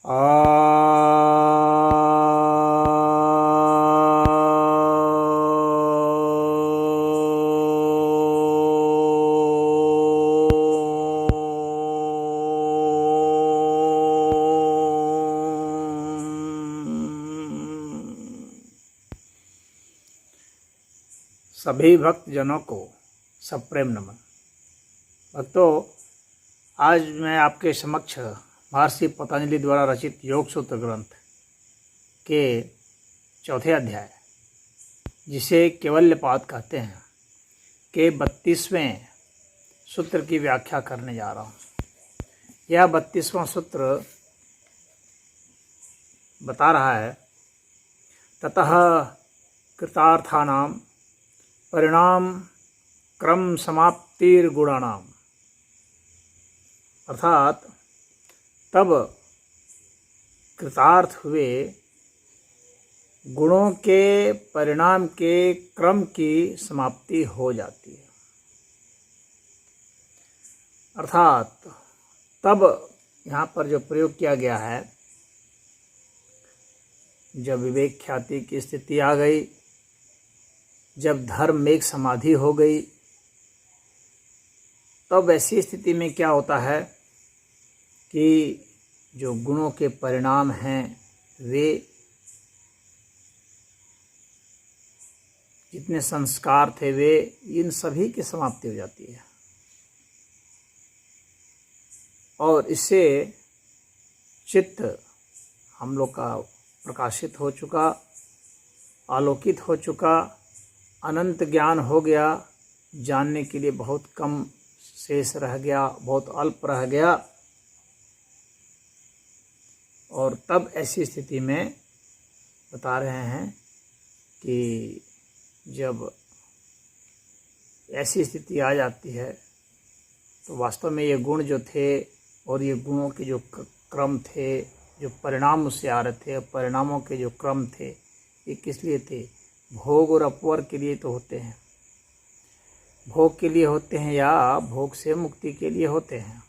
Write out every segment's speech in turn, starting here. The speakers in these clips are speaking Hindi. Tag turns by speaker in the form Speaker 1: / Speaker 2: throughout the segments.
Speaker 1: सभी भक्तजनों को सप्रेम नमन। भक्तों, आज मैं आपके समक्ष महर्षि पतंजलि द्वारा रचित योग सूत्र ग्रंथ के चौथे अध्याय, जिसे केवल्यपाद कहते हैं, के 32वें सूत्र की व्याख्या करने जा रहा हूँ। यह 32वां सूत्र बता रहा है, ततः कृतार्थानां परिणाम क्रम समाप्तिर्गुणानाम, अर्थात तब कृतार्थ हुए गुणों के परिणाम के क्रम की समाप्ति हो जाती है। अर्थात तब यहाँ पर जो प्रयोग किया गया है, जब विवेक ख्याति की स्थिति आ गई, जब धर्म में एक समाधि हो गई, तब ऐसी स्थिति में क्या होता है कि जो गुणों के परिणाम हैं, वे जितने संस्कार थे, वे इन सभी की समाप्ति हो जाती है। और इससे चित्त हम लोग का प्रकाशित हो चुका, आलोकित हो चुका, अनंत ज्ञान हो गया, जानने के लिए बहुत कम शेष रह गया, बहुत अल्प रह गया। और तब ऐसी स्थिति में बता रहे हैं कि जब ऐसी स्थिति आ जाती है तो वास्तव में ये गुण जो थे और ये गुणों के जो क्रम थे, जो परिणाम उससे आ रहे थे, परिणामों के जो क्रम थे, ये किस लिए थे? भोग और अपवर के लिए तो होते हैं। भोग के लिए होते हैं या भोग से मुक्ति के लिए होते हैं,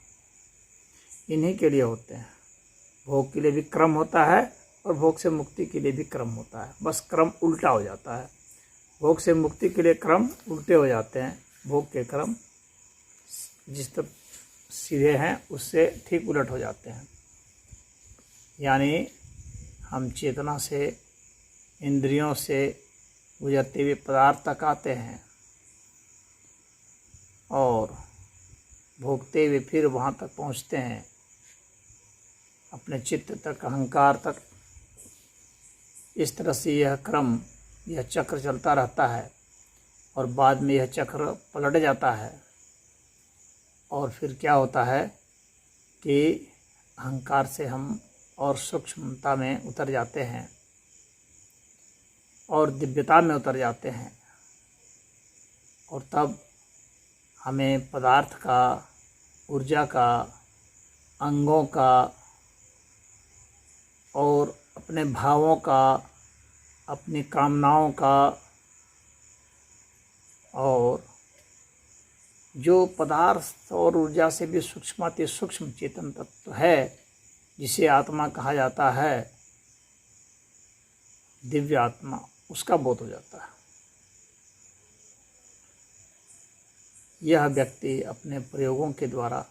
Speaker 1: इन्हीं के लिए होते हैं। भोग के लिए भी क्रम होता है और भोग से मुक्ति के लिए भी क्रम होता है, बस क्रम उल्टा हो जाता है। भोग से मुक्ति के लिए क्रम उल्टे हो जाते हैं, भोग के क्रम जिस तरफ सीधे हैं उससे ठीक उलट हो जाते हैं। यानी हम चेतना से, इंद्रियों से गुजरते हुए पदार्थ तक आते हैं और भोगते हुए फिर वहाँ तक पहुँचते हैं, अपने चित्त तक, अहंकार तक। इस तरह से यह क्रम, यह चक्र चलता रहता है और बाद में यह चक्र पलट जाता है। और फिर क्या होता है कि अहंकार से हम और सूक्ष्मता में उतर जाते हैं और दिव्यता में उतर जाते हैं। और तब हमें पदार्थ का, ऊर्जा का, अंगों का और अपने भावों का, अपनी कामनाओं का और जो पदार्थ और ऊर्जा से भी सूक्ष्माति सूक्ष्म चेतन तत्व है, जिसे आत्मा कहा जाता है, दिव्य आत्मा, उसका बोध हो जाता है। यह व्यक्ति अपने प्रयोगों के द्वारा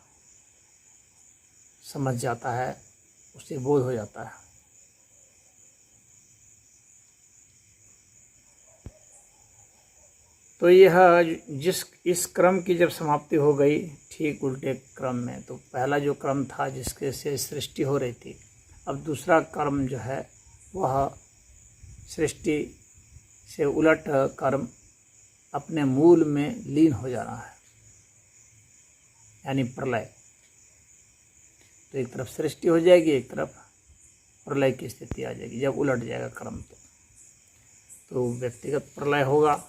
Speaker 1: समझ जाता है, उसे बोध हो जाता है। तो यह इस क्रम की जब समाप्ति हो गई, ठीक उल्टे क्रम में, तो पहला जो क्रम था जिसके से सृष्टि हो रही थी, अब दूसरा क्रम जो है वह सृष्टि से उलट कर्म अपने मूल में लीन हो जाना है, यानी प्रलय। तो एक तरफ सृष्टि हो जाएगी, एक तरफ प्रलय की स्थिति आ जाएगी। जब उलट जाएगा क्रम तो व्यक्तिगत प्रलय होगा,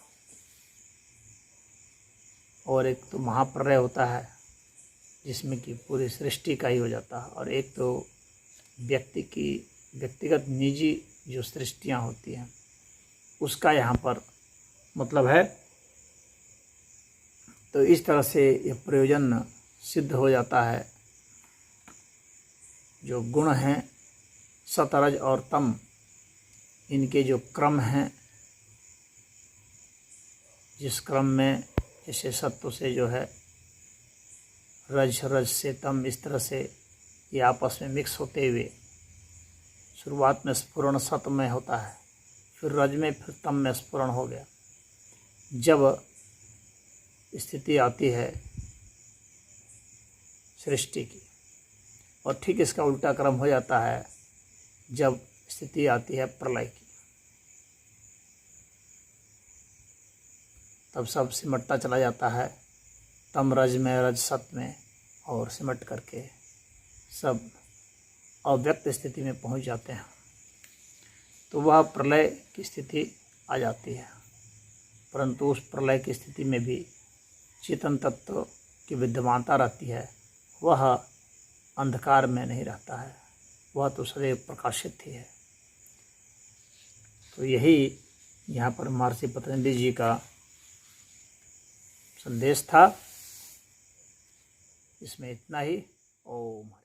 Speaker 1: और एक तो महाप्रलय होता है जिसमें कि पूरी सृष्टि का ही हो जाता है, और एक तो व्यक्ति की व्यक्तिगत निजी जो सृष्टियाँ होती हैं उसका यहाँ पर मतलब है। तो इस तरह से यह प्रयोजन सिद्ध हो जाता है। जो गुण हैं सत रज और तम, इनके जो क्रम हैं, जिस क्रम में जैसे सत्व से जो है रज, रज से तम, इस तरह से ये आपस में मिक्स होते हुए शुरुआत में स्फुरण सत्व में होता है, फिर रज में, फिर तम में स्फुरण हो गया। जब स्थिति आती है सृष्टि की, और ठीक इसका उल्टा क्रम हो जाता है जब स्थिति आती है प्रलय की। तब सब सिमटता चला जाता है तम रज में, रज सत में, और सिमट करके सब अव्यक्त स्थिति में पहुंच जाते हैं। तो वह प्रलय की स्थिति आ जाती है। परंतु उस प्रलय की स्थिति में भी चेतन तत्व की विद्यमानता रहती है, वह अंधकार में नहीं रहता है, वह तो सदैव प्रकाशित ही है। तो यही यहाँ पर महर्षि पतंजलि जी का संदेश था। इसमें इतना ही। ओम।